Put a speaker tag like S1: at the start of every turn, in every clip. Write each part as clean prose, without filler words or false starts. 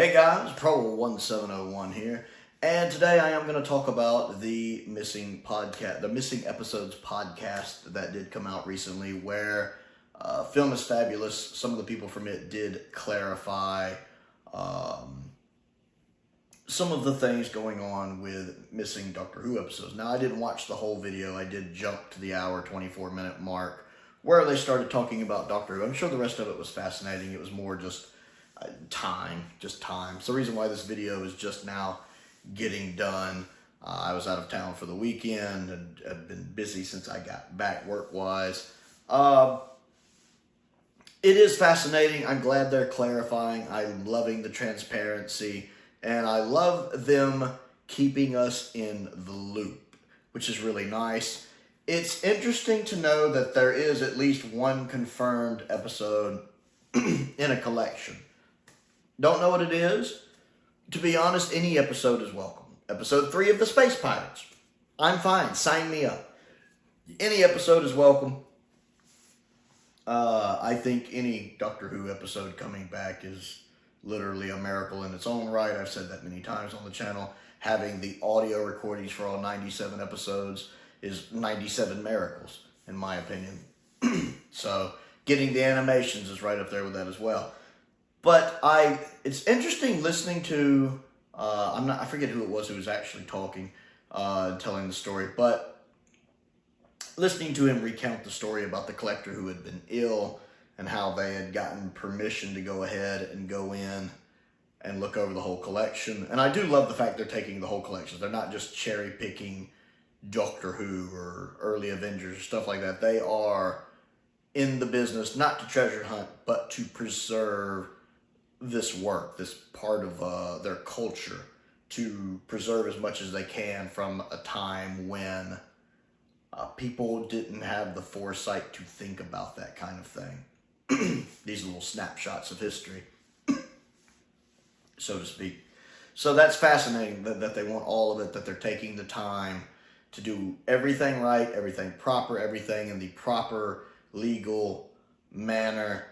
S1: Hey guys, Prowl 1701 here, and today I am going to talk about the missing episodes podcast that did come out recently, where Film is Fabulous. Some of the people from it did clarify some of the things going on with missing Doctor Who episodes. Now, I didn't watch the whole video. I did jump to the hour 24-minute mark where they started talking about Doctor Who. I'm sure the rest of it was fascinating. It was more just time. It's the reason why this video is just now getting done. I was out of town for the weekend and have been busy since I got back work-wise. It is fascinating. I'm glad they're clarifying. I'm loving the transparency, and I love them keeping us in the loop, which is really nice. It's interesting to know that there is at least one confirmed episode in a collection. Don't know what it is. To be honest, any episode is welcome. Episode 3 of the Space Pirates. I'm fine. Sign me up. Any episode is welcome. I think any Doctor Who episode coming back is literally a miracle in its own right. I've said that many times on the channel. Having the audio recordings for all 97 episodes is 97 miracles, in my opinion. So, getting the animations is right up there with that as well. But it's interesting listening to, I forget who it was who was actually talking, telling the story, but listening to him recount the story about the collector who had been ill and how they had gotten permission to go ahead and go in and look over the whole collection. And I do love the fact they're taking the whole collection. They're not just cherry picking Doctor Who or early Avengers or stuff like that. They are in the business not to treasure hunt, but to preserve this work, this part of their culture, to preserve as much as they can from a time when people didn't have the foresight to think about that kind of thing. These little snapshots of history, so to speak. So that's fascinating that they want all of it, that they're taking the time to do everything right, everything proper, everything in the proper legal manner,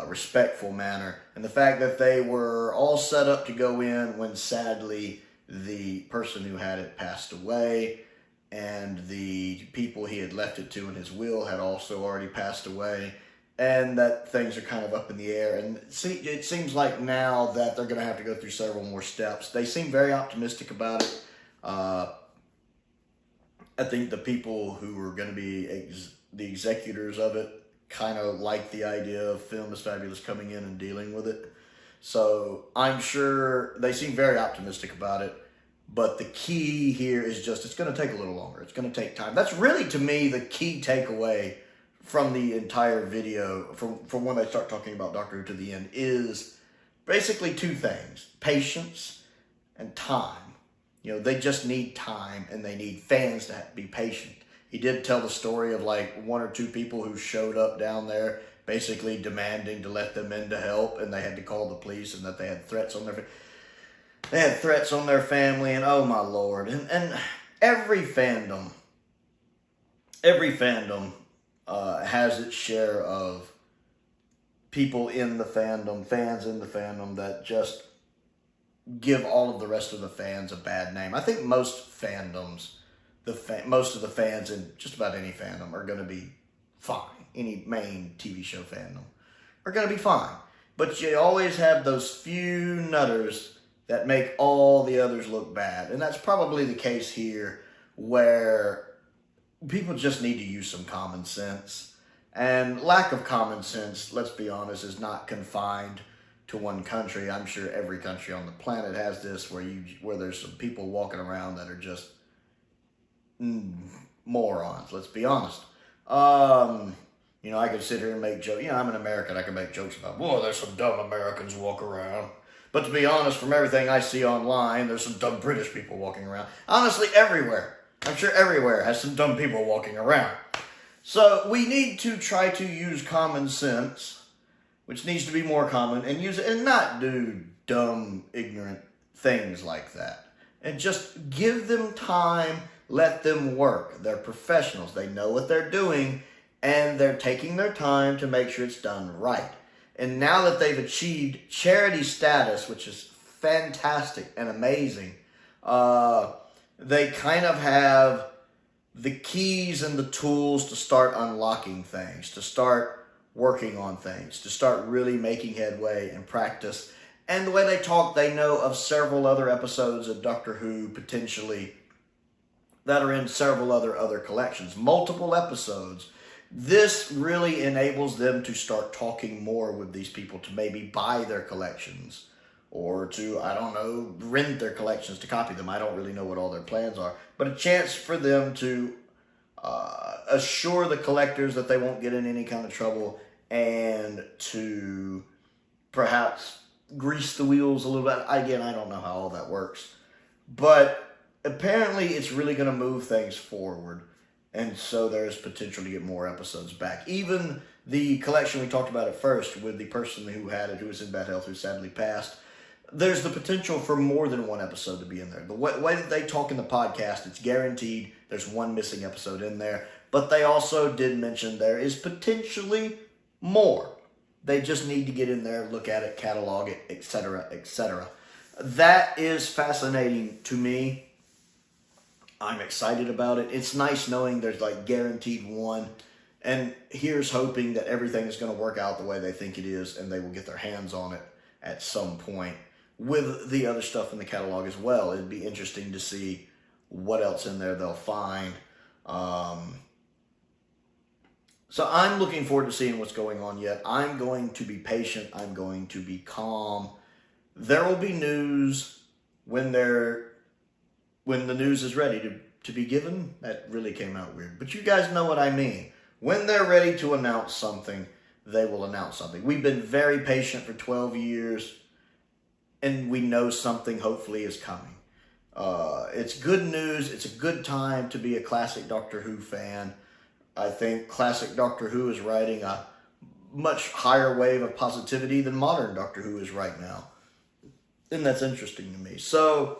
S1: respectful manner. And the fact that they were all set up to go in when sadly the person who had it passed away, and the people he had left it to in his will had also already passed away, and that things are kind of up in the air. And see, it seems like now that they're going to have to go through several more steps. They seem very optimistic about it. I think the people who are going to be the executors of it kind of like the idea of Film is Fabulous coming in and dealing with it. So I'm sure they seem very optimistic about it. But the key here is just, it's going to take a little longer. It's going to take time. That's really, to me, the key takeaway from the entire video, from when they start talking about Doctor Who to the end, is basically two things: patience and time. You know, they just need time, and they need fans to be patient. He did tell the story of like one or two people who showed up down there basically demanding to let them in to help, and they had to call the police, and that they had threats on their family, and oh my lord. And every fandom has its share of people in the fandom, fans in the fandom, that just give all of the rest of the fans a bad name. I think most fandoms, most of the fans in just about any fandom are going to be fine. Any main TV show fandom are going to be fine. But you always have those few nutters that make all the others look bad. And that's probably the case here, where people just need to use some common sense. And lack of common sense, let's be honest, is not confined to one country. I'm sure every country on the planet has this, where there's some people walking around that are just morons, let's be honest. You know, I could sit here and make jokes. I'm an American. I can make jokes about, whoa, there's some dumb Americans who walk around. But to be honest, from everything I see online, there's some dumb British people walking around. Honestly, everywhere. I'm sure everywhere has some dumb people walking around. So we need to try to use common sense, which needs to be more common, and use it, and not do dumb, ignorant things like that. And just give them time, let them work. They're professionals. They know what they're doing, and they're taking their time to make sure it's done right. And now that they've achieved charity status, which is fantastic and amazing. They kind of have the keys and the tools to start unlocking things, to start working on things, to start really making headway and practice. And the way they talk, they know of several other episodes of Doctor Who potentially that are in several other collections, multiple episodes. This really enables them to start talking more with these people, to maybe buy their collections or to, I don't know, rent their collections to copy them. I don't really know what all their plans are, but a chance for them to assure the collectors that they won't get in any kind of trouble and to perhaps grease the wheels a little bit. Again, I don't know how all that works, but apparently it's really going to move things forward, and so there's potential to get more episodes back. Even the collection we talked about at first with the person who had it, who was in bad health, who sadly passed, there's the potential for more than one episode to be in there. The way that they talk in the podcast, it's guaranteed there's one missing episode in there, but they also did mention there is potentially more. They just need to get in there, look at it, catalog it, etc., etc. That is fascinating to me. I'm excited about it. It's nice knowing there's like guaranteed one. And here's hoping that everything is going to work out the way they think it is and they will get their hands on it at some point with the other stuff in the catalog as well. It'd be interesting to see what else in there they'll find. So I'm looking forward to seeing what's going on yet. I'm going to be patient. I'm going to be calm. There will be news when the news is ready to be given. That really came out weird, but you guys know what I mean. When they're ready to announce something, they will announce something. We've been very patient for 12 years, and we know something hopefully is coming. It's good news. It's a good time to be a classic Doctor Who fan. I think classic Doctor Who is riding a much higher wave of positivity than modern Doctor Who is right now. And that's interesting to me. So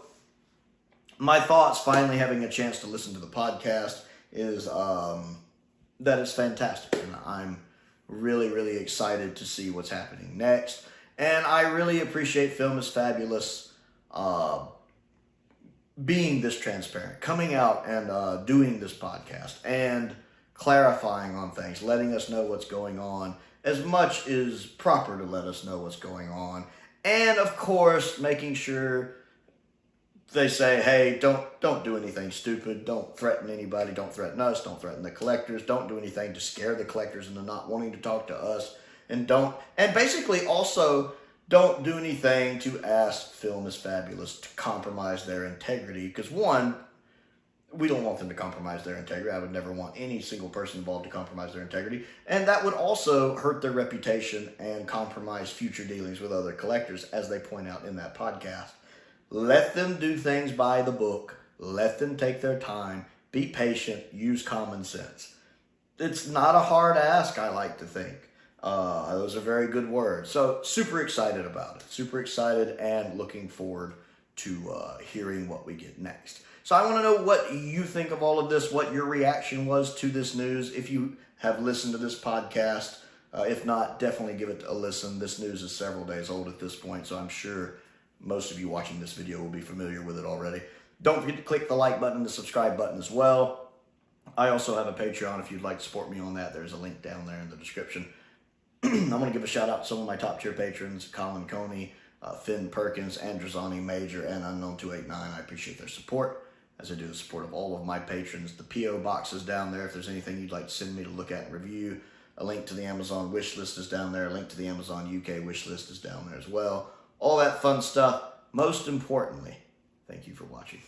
S1: my thoughts, finally having a chance to listen to the podcast, is that it's fantastic. And I'm really, really excited to see what's happening next. And I really appreciate Film is Fabulous being this transparent, coming out and doing this podcast and clarifying on things, letting us know what's going on as much as proper to let us know what's going on. And of course, making sure they say, hey, don't do anything stupid. Don't threaten anybody. Don't threaten us. Don't threaten the collectors. Don't do anything to scare the collectors into not wanting to talk to us. And basically also don't do anything to ask Film is Fabulous to compromise their integrity. Because one, we don't want them to compromise their integrity. I would never want any single person involved to compromise their integrity. And that would also hurt their reputation and compromise future dealings with other collectors, as they point out in that podcast. Let them do things by the book. Let them take their time. Be patient. Use common sense. It's not a hard ask, I like to think. Those are very good words. So super excited about it. Super excited and looking forward to hearing what we get next. So I want to know what you think of all of this, what your reaction was to this news. If you have listened to this podcast, if not, definitely give it a listen. This news is several days old at this point, so I'm sure most of you watching this video will be familiar with it already. Don't forget to click the like button, the subscribe button as well. I also have a Patreon if you'd like to support me on that. There's a link down there in the description. I'm going to give a shout out to some of my top tier patrons, Colin Coney, Perkins, Androzani Major, and Unknown289. I appreciate their support, as I do the support of all of my patrons. The P.O. box is down there if there's anything you'd like to send me to look at and review. A link to the Amazon wish list is down there. A link to the Amazon UK wish list is down there as well. All that fun stuff. Most importantly, thank you for watching.